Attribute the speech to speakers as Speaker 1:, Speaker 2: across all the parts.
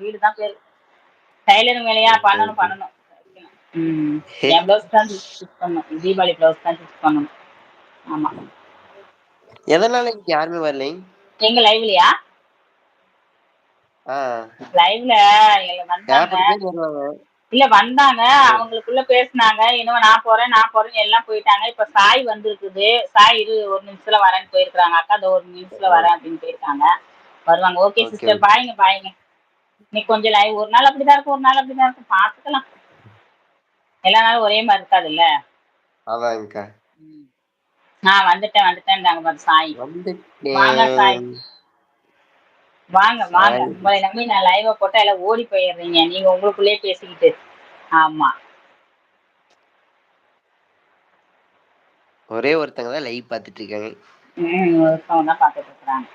Speaker 1: வீடு தான் பேரு. டைலரிங் வேலையா
Speaker 2: ஓகே,
Speaker 1: பண்ணணும்,
Speaker 2: ஓகே.
Speaker 1: பண்ணணும். என் ப்ளவுஸ் தான் ஸ்டிச் பண்ணணும். தீபாவளி ப்ளவுஸ் தான் ஸ்டிச் பண்ணணும். ஆமா.
Speaker 2: எதனால இன்னைக்கு யாருமே வரலைங்க?
Speaker 1: எங்க லைவ்லயா?
Speaker 2: ஆ.
Speaker 1: லைவ்ல வந்தாங்க.
Speaker 2: 50 பேர் வருவாங்க.
Speaker 1: இல்ல வந்தாங்க.
Speaker 2: ம்.
Speaker 1: அவங்களுக்குள்ள பேசுனாங்க. என்னமோ நான் போறேன்னு எல்லாம் போயிட்டாங்க. இப்ப சாய் வந்திருக்குது. சாய் இரு ஒரு நிமிஷத்துல வரேன்னு போயிருக்காங்க. அக்கா இந்த ஒரு நிமிஷத்துல வரேன் அப்படின்னு போயிருக்காங்க. வருவாங்க. Okay
Speaker 2: okay,
Speaker 1: sister.
Speaker 2: ஓகே.
Speaker 1: பாய்ங்க, பாய்ங்க. இன்னைக்கு கொஞ்சம் லைவ் ஒரு நாள் அப்படிதான் இருக்கும், ஒரு நாள் அப்படிதான் இருக்கும். பாத்துக்கலாம். எல்லா நாளும் ஒரே மாதிரி இருக்காதுல்ல.
Speaker 2: அதான்க்கா.
Speaker 1: வந்துட்டேன்டாங்க பாரு சாய். வாங்க சாய்.
Speaker 2: வந்துட்டேன்.
Speaker 1: வாங்க, வாங்க.
Speaker 2: சாய்.
Speaker 1: உங்களை நம்பி நான் லைவ போட்டா எல்லாம் ஓடி போயிடுறீங்க. நீங்க உங்களுக்குள்ளேயே பேசிக்கிட்டு. ஆமா.
Speaker 2: ஒரே ஒருத்தங்க தான் லைவ் பார்த்துட்டு இருக்காங்க.
Speaker 1: ஒருத்தவங்க தான் பாத்துட்டு இருக்கிறாங்க.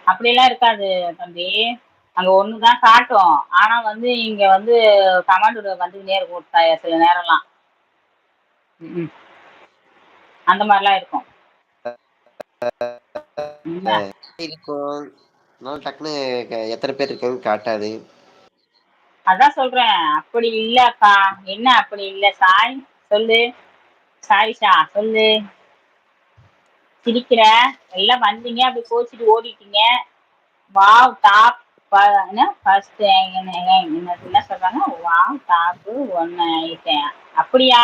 Speaker 1: அப்படியெல்லாம் இருக்காது தம்பி. அங்க ஒண்ணுதான் காட்டும். ஆனா வந்து இங்க வந்து கமாண்ட் வந்துக்கிட்டே இருக்கும் சில நேரம்லாம். ம். அந்த மாதிரிலாம் இருக்கும். என்ன?
Speaker 2: இருக்கும். அதனால டக்குன்னு எத்தனை பேர் இருக்காங்கன்னு காட்டாது.
Speaker 1: அதான் சொல்றேன். அப்படி இல்ல அக்கா. என்ன அப்படி இல்ல சாய்? சொல்லு. சாரிஷா சொல்லு. சிரிக்கிற. எல்லாம் வந்தீங்க அப்படி கோச்சிட்டு ஓடிட்டீங்க. வாவ் டாப் ஃபர்ஸ்ட் என்ன சொல்றாங்க? வாவ் டாப் ஒன்னு ஆயிட்டேன். அப்படியா?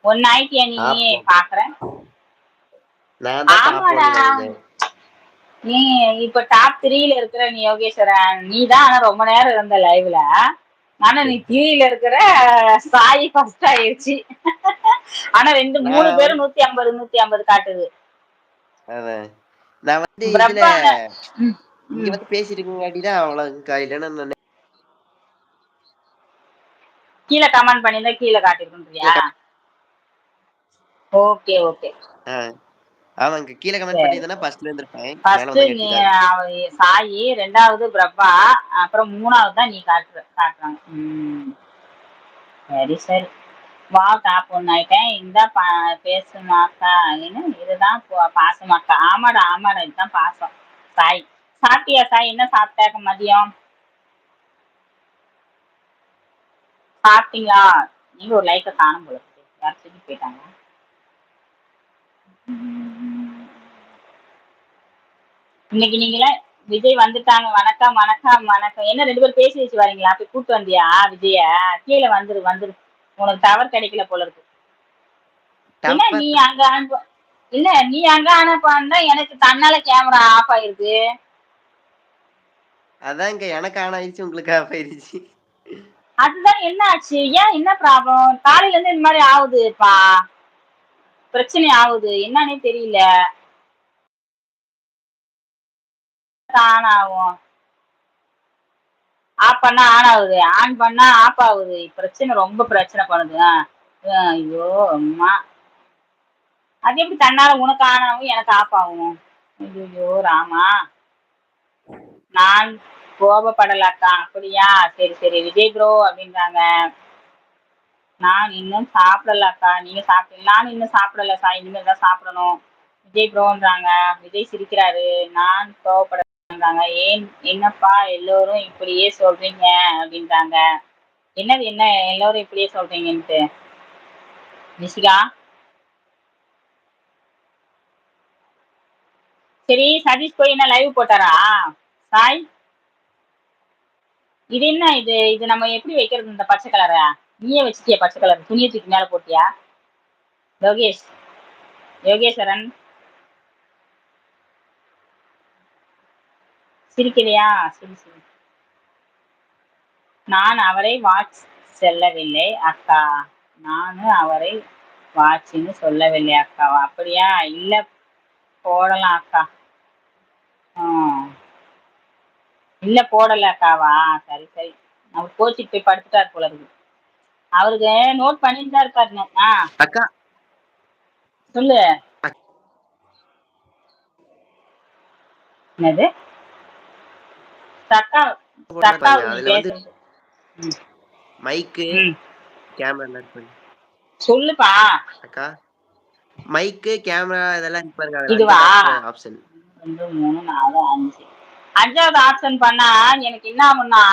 Speaker 1: ஒன்னு ஆயிட்டியா நீ?
Speaker 2: டாப்
Speaker 1: பாக்குறேன்.
Speaker 2: நான் தான் டாப்
Speaker 1: ஆமாடா.
Speaker 2: 1ல இருந்தேன்.
Speaker 1: நீ இப்ப டாப் 3ல இருக்கிற நீ யோகேஸ்வரன். நீ தான் ஆனா ரொம்ப நேரம் இருந்த லைவ்ல. ஆனா நீ 3ல இருக்கிற. சாய் ஃபர்ஸ்ட் ஆயிருச்சு. ஆனா 3
Speaker 2: நான்
Speaker 1: பேரும்
Speaker 2: வந்து
Speaker 1: 150 150 காட்டுது.
Speaker 2: அதான். நான் வந்து இதுல
Speaker 1: பிரப்பாங்க. ம்,
Speaker 2: இங்க
Speaker 1: ம்.
Speaker 2: வந்து பேசிட்டு இருக்கங்காட்டி தான் அவ்வளவுக்கா. இல்லைன்னா நான்
Speaker 1: கீழே கமெண்ட் பண்ணியிருந்தா கீழே காட்டிருக்குன்றியா? Okay, okay.
Speaker 2: ஆ. ஆமாங்க. கீழ கமெண்ட்
Speaker 1: சரி.
Speaker 2: பண்ணியிருந்தேன்னா ஃபர்ஸ்ட்ல இருந்திருப்பேன். மேல
Speaker 1: ஃபர்ஸ்ட் நீ
Speaker 2: வந்தங்காட்டி தான்.
Speaker 1: சாயி, 2வது பிரபா, அப்புறம் 3வது தான் நீ காட்டுறாங்க. சரி, சரி. வாவ் டாப் 1 ஆயிட்டேன். இந்தா பேசுமாக்கா. இதுதான் பாசமாக்கா. ஆமாடா, ஆமாடா. இதுதான் பாசம். சாய். சாப்பிட்டியா சாய்? என்ன சாப்பிட்ட மதியம்? சாப்பிட்டீங்களா? நீங்க ஒரு லைக்க காணும் போல இருக்கு. யாரும் தூக்கி போயிட்டாங்க. இன்னைக்கு நீங்கள விஜய் வந்துட்டாங்க. வணக்கம், வணக்கம், வணக்கம். என்ன 2 பேரும் பேசி வச்சு வரீங்களா? போய் கூட்டு வந்தியா விஜய? கீழே வந்துரு, வந்துரு. உனக்கு டவர் கிடைக்கல போல இருக்கு. என்ன
Speaker 2: டவர்
Speaker 1: நீ அங்க இல்ல நீ அங்க அனுப்பாந்தா எனக்கு தன்னால கேமரா ஆஃப் ஆயிருது.
Speaker 2: அதாங்க எனக்கு ஆன் ஆயிடுச்சு. உங்களுக்கு ஆஃப் ஆயிடுச்சு.
Speaker 1: அதுதான் என்ன ஆச்சு? ஏன் என்ன ப்ராப்ளம்? காலையில இருந்து இந்த மாதிரி ஆகுதுப்பா. பிரச்சனை ஆகுது. என்னன்னே தெரியல. ஆன் ஆகும். ஆஃப் பண்ணா ஆன் ஆகுது. ஆன் பண்ணா ஆஃப் ஆகுது. பிரச்சனை ரொம்ப பிரச்சனை பண்ணுது. ஐயோ அம்மா. அது எப்படி தன்னால உனக்கு ஆன் ஆகும் எனக்கு ஆஃப் ஆகும்? ஐயோ ராமா. நான் கோபப்படலக்கா. அப்படியா? சரி, சரி. விஜய் ப்ரோ அப்படின்றாங்க. நான் இன்னும் சாப்பிடலக்கா. நீங்க சாப்பிட்டீங்க? நானும் இன்னும் சாப்பிடல சார். இனிமேல் தான் சாப்பிடணும். விஜய் ப்ரோன்றாங்க. விஜய் சிரிக்கிறாரு. நான் கோவப்படுறாங்க. ஏன் என்னப்பா எல்லோரும் இப்படியே சொல்றீங்க அப்படின்றாங்க. என்னது என்ன எல்லாரும் இப்படியே சொல்றீங்கன்ட்டு? நிஷிகா. சரி சதீஷ் போய் என்ன லைவ் போட்டாரா? சாய். இது என்ன இது இது நம்ம எப்படி வைக்கிறது இந்த பச்சை கலரை? நீயே வச்சுட்டியா பச்சை கலர்? துணியை தூக்கி மேல போட்டியா? யோகேஷ். யோகேஸ்வரன். சிரிக்கலையா? சரி, சரி. நான் அவரை வாட்ச் செல்லவில்லை அக்கா. நானும் அவரை வாட்ச்னு சொல்லவில்லை அக்காவா? அப்படியா? இல்ல போடலாம் அக்கா. இல்ல போடல அக்காவா? சரி, சரி. அவர் கோச்சிட்டு போய் படுத்துட்டார் போல இருக்கு. அவருக்கு நோட் பண்ணிட்டு தான் இருப்பாரு.
Speaker 2: அக்கா.
Speaker 1: சொல்லு. என்னது?
Speaker 2: பாருங்க.
Speaker 1: நீ
Speaker 2: அதுல வந்து
Speaker 1: பேசுறது.
Speaker 2: மைக்கு,
Speaker 1: ம்.
Speaker 2: கேமரா இருப்பாங்க.
Speaker 1: சொல்லுப்பா.
Speaker 2: அக்கா. மைக்கு, கேமரா இதெல்லாம் இருக்கு பாருங்க. அதுல
Speaker 1: இதுவா?
Speaker 2: 5வது ஆப்ஷன்.
Speaker 1: 2, 3, 4, 5. 5வது ஆப்ஷன் பண்ணா எனக்கு என்ன ஆகும்னா